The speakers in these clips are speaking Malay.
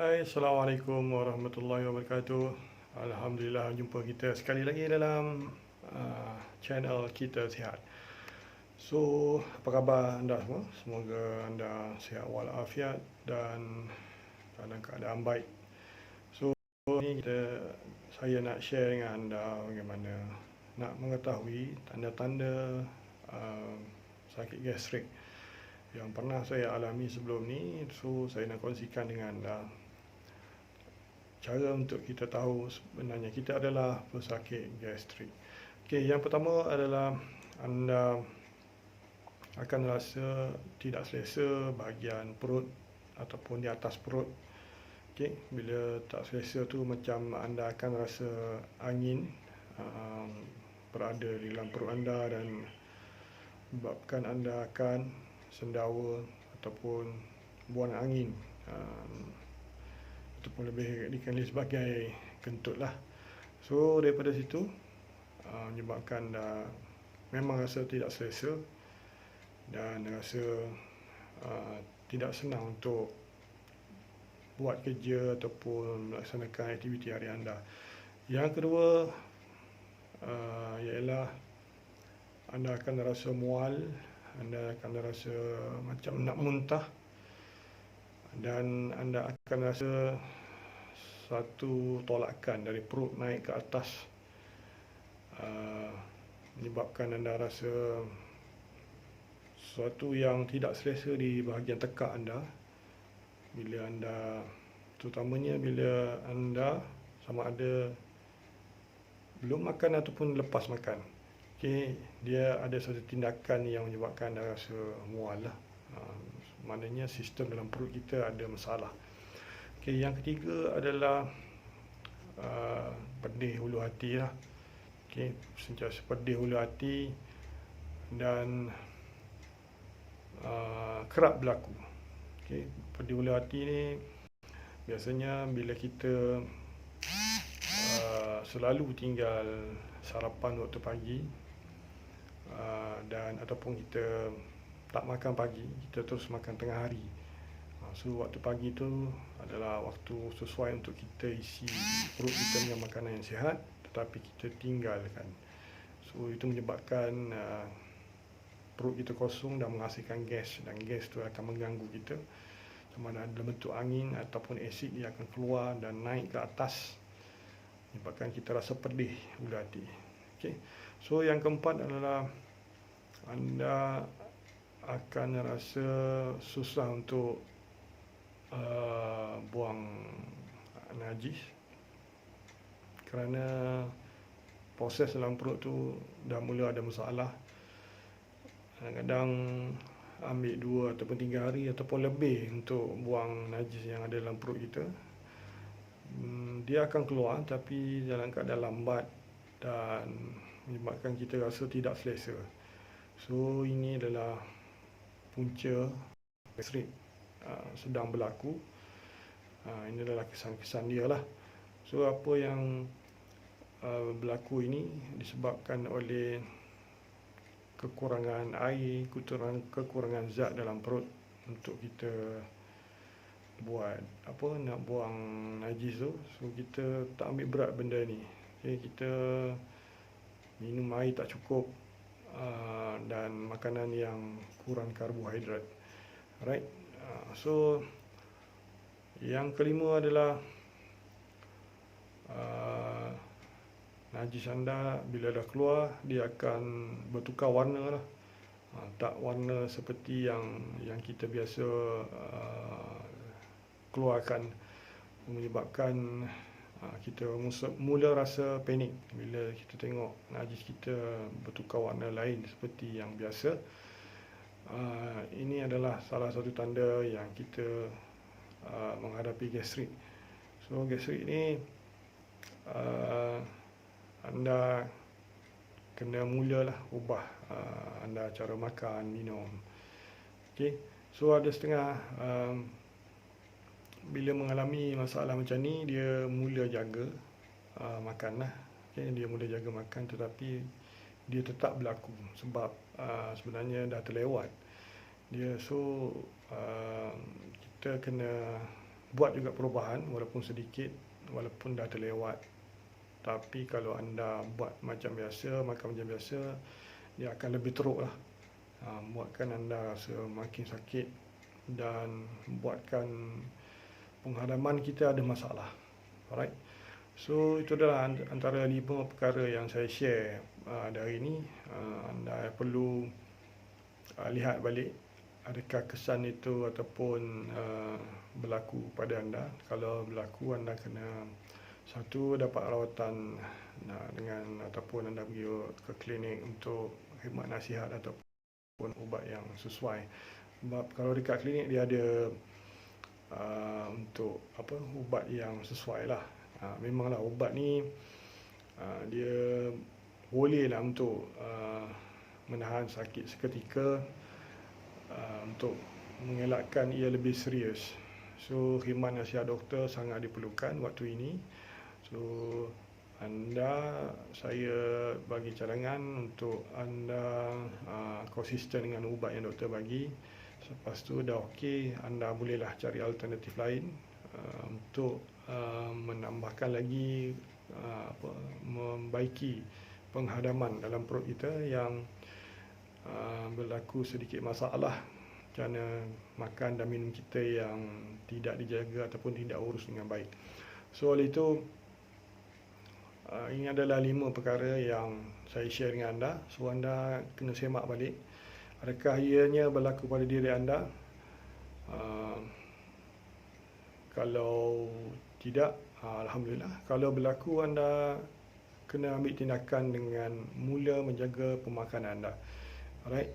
Hai, Assalamualaikum warahmatullahi wabarakatuh. Alhamdulillah jumpa kita sekali lagi dalam channel Kita Sihat. So, apa khabar anda semua? Semoga anda sihat walafiat dan dalam keadaan baik. So, ini saya nak share dengan anda bagaimana nak mengetahui tanda-tanda uh, sakit gastrik yang pernah saya alami sebelum ni. So, saya nak kongsikan dengan anda cara untuk kita tahu sebenarnya kita adalah pesakit gastrik. Okey, yang pertama adalah anda akan rasa tidak selesa bahagian perut ataupun di atas perut. Okey, bila tak selesa tu macam anda akan rasa angin berada di dalam perut anda dan menyebabkan anda akan sendawa ataupun buang angin. Ataupun lebih dikenali sebagai kentut lah. So daripada situ menyebabkan memang rasa tidak selesa dan rasa tidak senang untuk buat kerja ataupun melaksanakan aktiviti hari anda. Yang kedua ialah anda akan rasa mual, anda akan rasa macam nak muntah dan anda akan rasa satu tolakan dari perut naik ke atas, menyebabkan anda rasa sesuatu yang tidak selesa di bahagian tekak anda bila anda, terutamanya bila anda sama ada belum makan ataupun lepas makan. Okey, dia ada satu tindakan yang menyebabkan anda rasa mual lah. Maknanya sistem dalam perut kita ada masalah. Okey, yang ketiga adalah pedih hulu hati lah. Okey, sentiasa pedih hulu hati dan kerap berlaku. Okey, pedih hulu hati ni biasanya bila kita selalu tinggal sarapan waktu pagi dan ataupun kita tak makan pagi, kita terus makan tengah hari. So waktu pagi tu adalah waktu sesuai untuk kita isi perut kita dengan makanan yang sihat, tetapi kita tinggalkan. So itu menyebabkan perut kita kosong dan menghasilkan gas, dan gas tu akan mengganggu kita. Sama ada dalam bentuk angin ataupun asid, dia akan keluar dan naik ke atas, menyebabkan kita rasa pedih hulu hati. Okay. So yang keempat adalah anda akan rasa susah untuk buang najis kerana proses dalam perut tu dah mula ada masalah. Kadang-kadang ambil 2 ataupun 3 hari ataupun lebih untuk buang najis yang ada dalam perut kita. Dia akan keluar tapi dalam keadaan lambat dan menyebabkan kita rasa tidak selesa. So ini adalah punca gastrik sedang berlaku. Ini adalah kesan-kesan dia lah. So apa yang berlaku ini disebabkan oleh kekurangan air, kekurangan zat dalam perut untuk kita nak buang najis tu. So kita tak ambil berat benda ni. Okay, kita minum air tak cukup dan makanan yang kurang karbohidrat. Alright. So yang kelima adalah najis anda bila dah keluar, dia akan bertukar warna lah. Tak warna seperti yang kita biasa keluarkan, menyebabkan kita mula rasa panik bila kita tengok najis kita bertukar warna lain seperti yang biasa. Ini adalah salah satu tanda yang kita menghadapi gastrik. So gastrik ni anda kena mulalah ubah anda cara makan, minum. Okey, so ada setengah bila mengalami masalah macam ni, dia mula jaga makan lah. Okay, dia mula jaga makan tetapi dia tetap berlaku sebab sebenarnya dah terlewat dia. So kita kena buat juga perubahan walaupun sedikit, walaupun dah terlewat. Tapi kalau anda buat macam biasa, makan macam biasa, dia akan lebih teruk lah. Buatkan anda rasa makin sakit dan buatkan penghadaman kita ada masalah. Alright. So itu adalah antara 5 perkara yang saya share dari ini. Anda perlu lihat balik adakah kesan itu ataupun berlaku pada anda. Kalau berlaku, anda kena satu, dapat rawatan dengan ataupun anda pergi ke klinik untuk khidmat nasihat ataupun ubat yang sesuai. Sebab kalau dekat klinik dia ada untuk ubat yang sesuai lah. Memanglah ubat ni dia boleh lah untuk menahan sakit seketika, untuk mengelakkan ia lebih serius. So khidmat nasihat doktor sangat diperlukan waktu ini. So saya bagi cadangan untuk anda konsisten dengan ubat yang doktor bagi. Lepas tu dah okey, anda bolehlah cari alternatif lain untuk menambahkan lagi membaiki penghadaman dalam perut kita yang berlaku sedikit masalah kerana makan dan minum kita yang tidak dijaga ataupun tidak urus dengan baik. So oleh itu, ini adalah 5 perkara yang saya share dengan anda. So anda kena semak balik, adakah ianya berlaku pada diri anda. Kalau tidak, alhamdulillah. Kalau berlaku, anda kena ambil tindakan dengan mula menjaga pemakanan anda. Alright.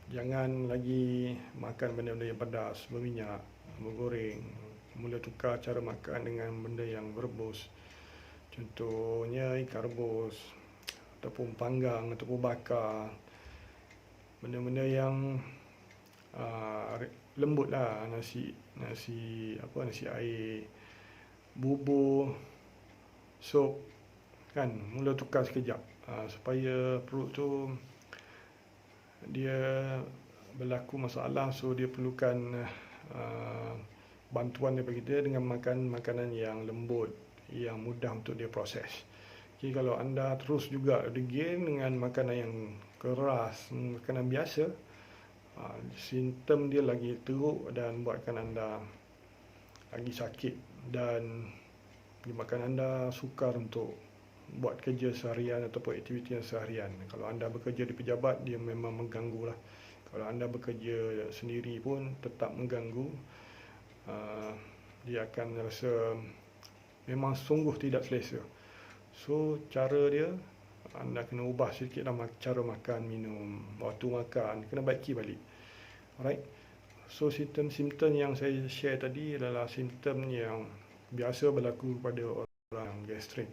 Jangan lagi makan benda-benda yang pedas, berminyak, bergoreng. Mula tukar cara makan dengan benda yang berebus. Contohnya ikan rebus ataupun panggang ataupun bakar. Benda-benda yang lembut lah, nasi air, bubur, sup kan. Mula tukar sekejap supaya perut tu dia berlaku masalah. So dia perlukan bantuan daripada kita dengan makan makanan yang lembut, yang mudah untuk dia proses. Okay, kalau anda terus juga degil dengan makanan yang keras, makanan biasa, simptom dia lagi teruk dan buatkan anda lagi sakit dan menyebabkan anda sukar untuk buat kerja seharian ataupun aktiviti yang seharian. Kalau anda bekerja di pejabat, dia memang mengganggu lah. Kalau anda bekerja sendiri pun tetap mengganggu. Dia akan rasa memang sungguh tidak selesa. So cara dia, anda kena ubah sedikit lah cara makan, minum, waktu makan, kena baiki balik. Alright. So simptom-simptom yang saya share tadi adalah simptom yang biasa berlaku pada orang gastrik.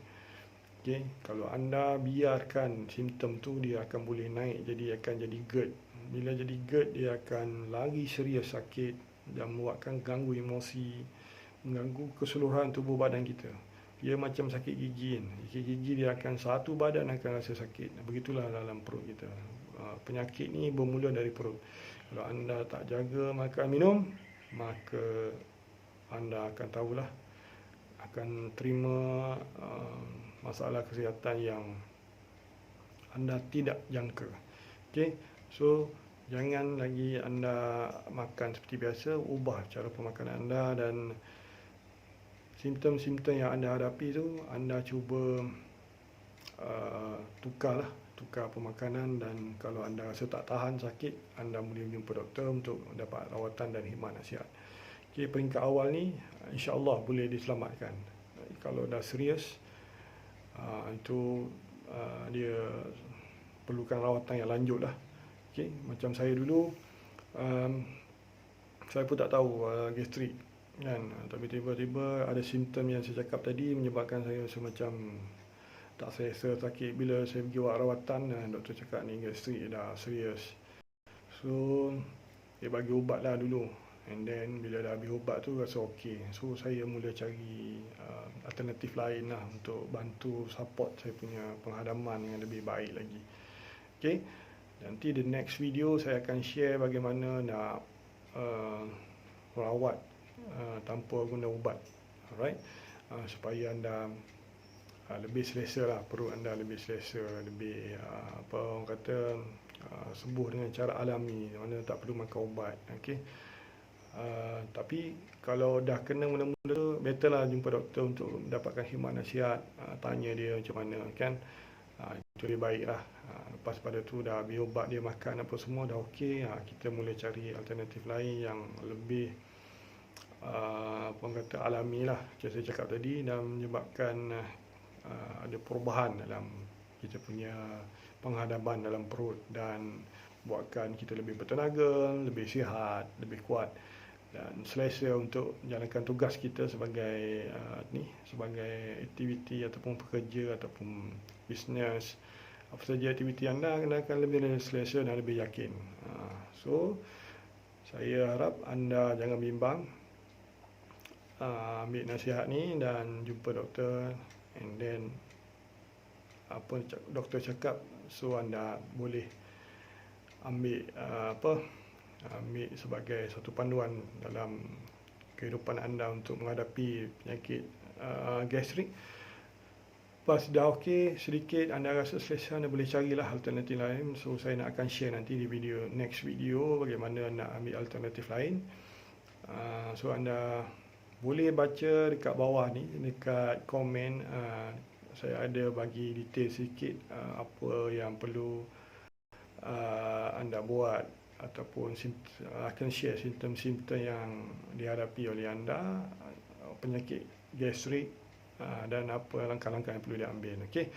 Okay. Kalau anda biarkan simptom tu, dia akan boleh naik, akan jadi GERD. Bila jadi GERD, dia akan lagi serius sakit dan membuatkan ganggu emosi, mengganggu keseluruhan tubuh badan kita. Dia macam sakit gigi kan. Sakit gigi dia akan satu badan akan rasa sakit. Begitulah dalam perut kita. Penyakit ni bermula dari perut. Kalau anda tak jaga makan minum, maka anda akan tahulah, akan terima masalah kesihatan yang anda tidak jangka. Okay. So jangan lagi anda makan seperti biasa, ubah cara pemakanan anda, dan simptom-simptom yang anda hadapi tu anda cuba tukar pemakanan. Dan kalau anda rasa tak tahan sakit, anda boleh jumpa doktor untuk dapat rawatan dan khidmat nasihat. Okay, peringkat awal ni insya-Allah boleh diselamatkan. Kalau dah serius, itu dia perlukan rawatan yang lanjut lah. Okay, macam saya dulu, saya pun tak tahu gastrik kan, tapi tiba-tiba ada simptom yang saya cakap tadi menyebabkan saya rasa macam tak selesa sakit. Bila saya pergi buat rawatan, doktor cakap ni gastrik dah serius. So dia bagi ubat lah dulu, and then bila dah habis ubat tu rasa okey. So saya mula cari alternatif lain lah untuk bantu support saya punya penghadaman yang lebih baik lagi. Okay, nanti the next video saya akan share bagaimana nak rawat tanpa guna ubat. Alright, supaya anda lebih selesa lah, perut anda lebih selesa, lebih apa orang kata sembuh dengan cara alami, mana tak perlu makan ubat. Okey. Tapi kalau dah kena mula-mula tu, better lah jumpa doktor untuk mendapatkan khidmat nasihat, tanya dia macam mana kan. Itu lebih baik lah. Lepas pada tu dah habis ubat dia makan apa semua dah okey, kita mula cari alternatif lain yang lebih apa orang kata alami lah, macam saya cakap tadi, dan menyebabkan ada perubahan dalam kita punya penghadapan dalam perut dan buatkan kita lebih bertenaga, lebih sihat, lebih kuat dan selesa untuk menjalankan tugas kita sebagai sebagai aktiviti ataupun pekerja ataupun bisnes. Apa saja aktiviti anda akan lebih selesa dan lebih yakin. So saya harap anda jangan bimbang, ambil nasihat ni dan jumpa doktor, and then apa doktor cakap, so anda boleh ambil ambil sebagai satu panduan dalam kehidupan anda untuk menghadapi penyakit gastrik. Lepas dah okey sedikit, anda rasa selesa, anda boleh carilah alternatif lain. So saya nak akan share nanti di next video bagaimana nak ambil alternatif lain. So anda boleh baca dekat bawah ni, dekat komen, saya ada bagi detail sikit apa yang perlu anda buat, ataupun akan share simptom-simptom yang dihadapi oleh anda penyakit gastrik, dan apa langkah-langkah yang perlu diambil. Okey.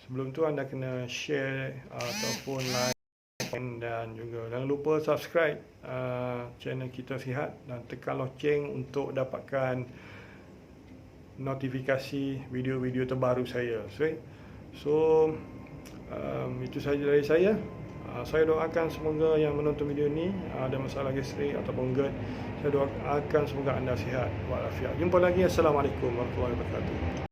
Sebelum tu anda kena share ataupun like, dan juga jangan lupa subscribe channel Kita Sihat dan tekan loceng untuk dapatkan notifikasi video-video terbaru saya. So itu sahaja dari saya. Saya doakan semoga yang menonton video ni ada masalah gastrik ataupun GERD, saya doakan semoga anda sihat walafiat. Jumpa lagi. Assalamualaikum warahmatullahi wabarakatuh.